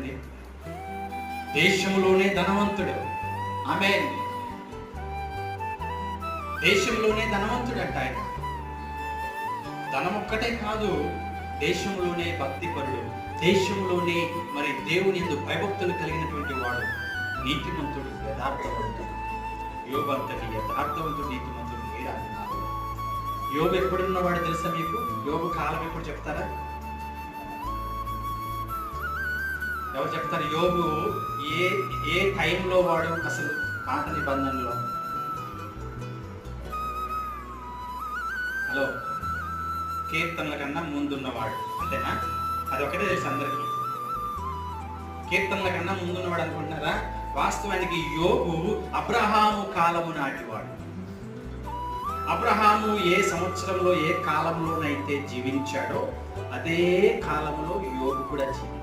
చెప్పండి? దేశంలోనే ధనవంతుడు. ఆమేన్. దేశంలోనే ధనవంతుడంట ఆయన. ధనం ఒక్కటే కాదు, దేశంలోనే భక్తిపరుడు, దేశంలోనే మరి దేవుని యందు భయభక్తులు కలిగినటువంటి వాడు, నీతిమంతుడు, యథార్థవంతుడు. యోబు అంతటి యథార్థవంతుడు, నీతిమంతుడు లేరన్నారు. యోబు ఎప్పుడున్నవాడు తెలుసా మీకు? యోబు కాలం ఎప్పుడు చెప్తారా? ఎవరు చెప్తారు? యోబు ఏ టైంలో వాడు అసలు పాత నిబంధనలో? హలో, కీర్తనల కన్నా ముందున్నవాడు, అంతేనా? అది ఒకటే తెలుసు అందరికీ. కీర్తనల కన్నా ముందున్నవాడు అనుకుంటున్నారా? వాస్తవానికి యోబు అబ్రహాము కాలము నాటివాడు. అబ్రహాము ఏ సంవత్సరంలో ఏ కాలంలోనైతే జీవించాడో అదే కాలంలో యోబు కూడా జీవించాడు.